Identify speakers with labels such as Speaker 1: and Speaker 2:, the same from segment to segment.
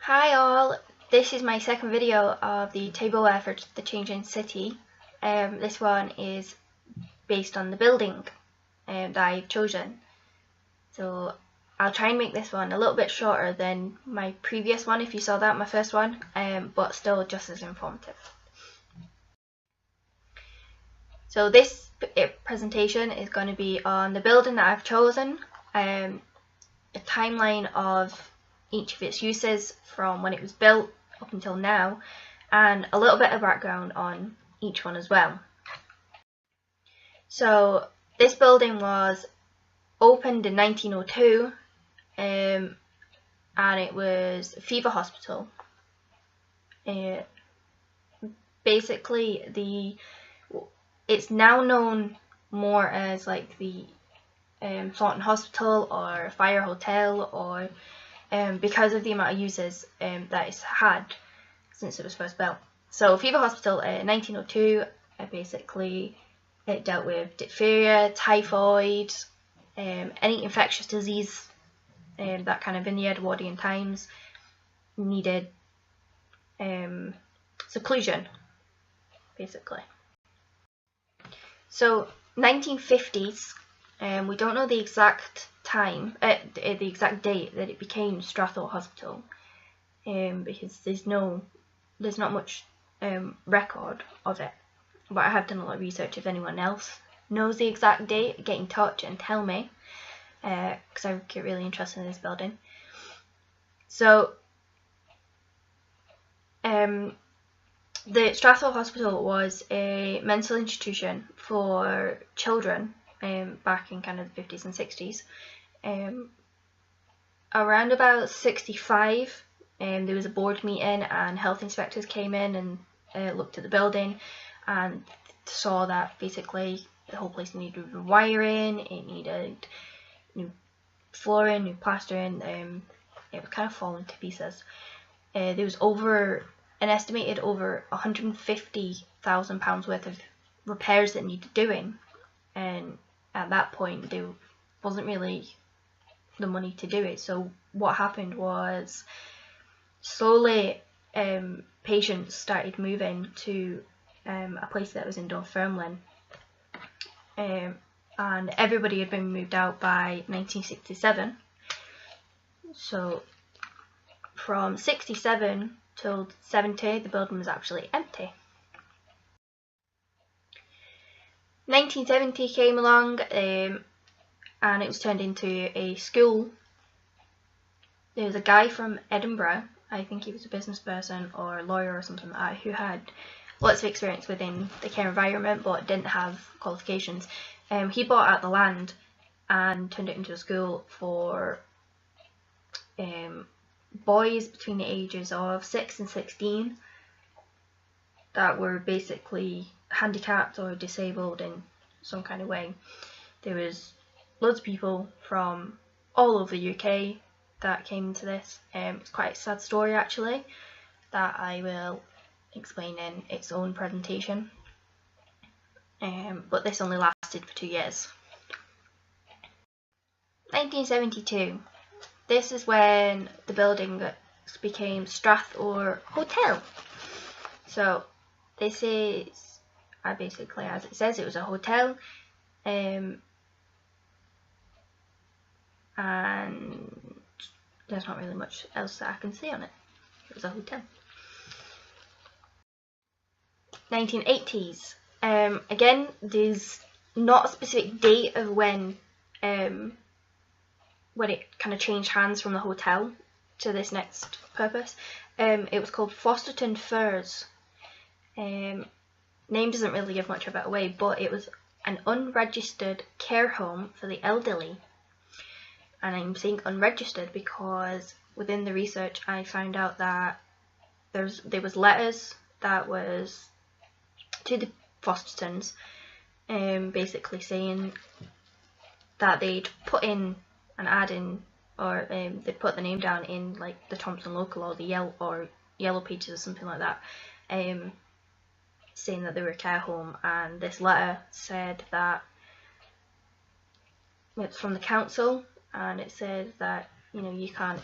Speaker 1: Hi all, this is my second video of the tableware for the Changing City. This one is based on the building that I've chosen. So I'll try and make this one a little bit shorter than my previous one, if you saw that, my first one, but still just as informative. So this presentation is going to be on the building that I've chosen, a timeline of each of its uses from when it was built up until now, and a little bit of background on each one as well. So this building was opened in 1902 and it was a fever hospital. Basically it's now known more as like the Thornton Hospital or Fire Hotel, or because of the amount of uses that it's had since it was first built. So Fever Hospital in 1902, basically it dealt with diphtheria, typhoid, any infectious disease that kind of in the Edwardian times needed seclusion, basically. So 1950s, we don't know the exact time, the exact date that it became Strathall Hospital, because there's not much record of it. But I have done a lot of research. If anyone else knows the exact date, get in touch and tell me, because I get really interested in this building. So the Strathall Hospital was a mental institution for children back in kind of the 50s and 60s. Around about 65, there was a board meeting and health inspectors came in and looked at the building and saw that basically the whole place needed rewiring, it needed new flooring, new plastering, it was kind of falling to pieces. There was an estimated over £150,000 worth of repairs that needed doing, and at that point there wasn't really the money to do it. So what happened was slowly patients started moving to a place that was in Dunfermline, and everybody had been moved out by 1967. So from 67 till 70 the building was actually empty. 1970 came along and it was turned into a school. There was a guy from Edinburgh, I think he was a business person or a lawyer or something like that, who had lots of experience within the care environment but didn't have qualifications. He bought out the land and turned it into a school for boys between the ages of 6 and 16 that were basically handicapped or disabled in some kind of way. There was loads of people from all over the UK that came into this. It's quite a sad story actually that I will explain in its own presentation, but this only lasted for 2 years. 1972, this is when the building became Strathall Hotel. So this is basically, as it says, it was a hotel, and there's not really much else that I can say on it. It was a hotel. 1980s. Again, there's not a specific date of when it kind of changed hands from the hotel to this next purpose. It was called Fosterton Firs. Name doesn't really give much of it away, but it was an unregistered care home for the elderly. And I'm saying unregistered because within the research I found out that there was letters that was to the Fostertons, basically saying that they'd put in an ad in, or they put the name down in like the Thompson Local or the Yellow Pages or something like that, saying that they were a care home. And this letter said that it's from the council, and it said that, you know, you can't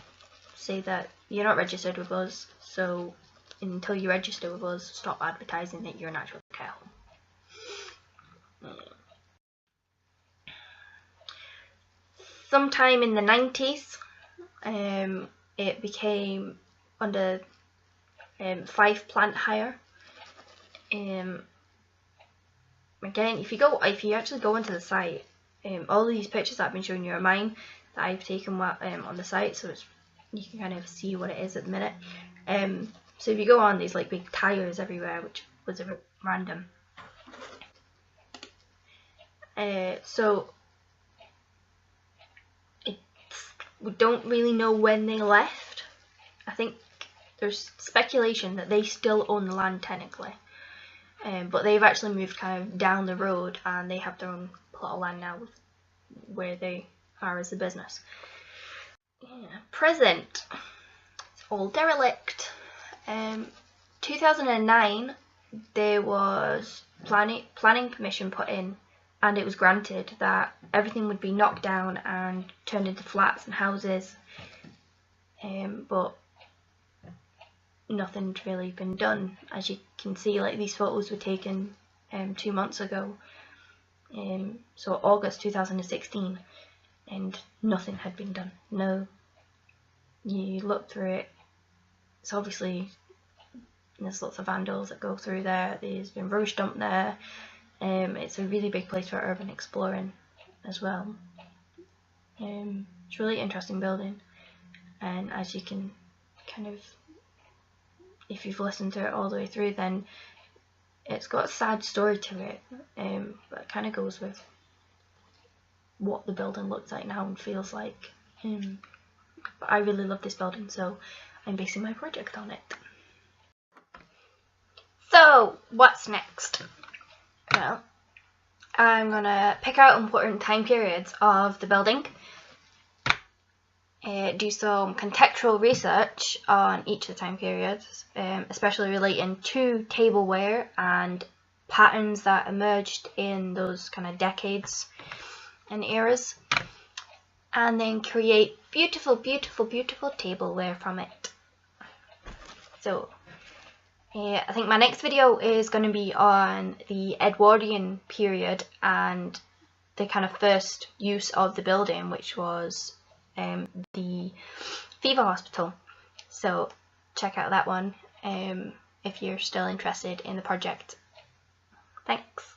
Speaker 1: say that you're not registered with us, so until you register with us, stop advertising that you're an actual care home. Sometime in the 90s, it became under 5 plant hire. Again, if you actually go into the site, all these pictures that I've been showing you are mine that I've taken on the site, so you can kind of see what it is at the minute. So if you go on, there's like big tires everywhere, which was a bit random. So we don't really know when they left. I think there's speculation that they still own the land technically, but they've actually moved kind of down the road and they have their own plot of land now where they are as a business. Present, it's all derelict. 2009 there was planning permission put in, and it was granted that everything would be knocked down and turned into flats and houses, but nothing's really been done. As you can see, like, these photos were taken 2 months ago, so August 2016, and nothing had been done. No, you look through it, it's obviously, there's lots of vandals that go through there, there's been rubbish dumped there. It's a really big place for urban exploring as well. It's a really interesting building, and as you can kind of, if you've listened to it all the way through, then it's got a sad story to it, but it kind of goes with what the building looks like now and feels like. But I really love this building, so I'm basing my project on it. So what's next? Well, I'm gonna pick out important time periods of the building, do some contextual research on each of the time periods, especially relating to tableware and patterns that emerged in those kind of decades and eras, and then create beautiful, beautiful, beautiful tableware from it. So I think my next video is going to be on the Edwardian period and the kind of first use of the building, which was the fever hospital. So check out that one if you're still interested in the project. Thanks.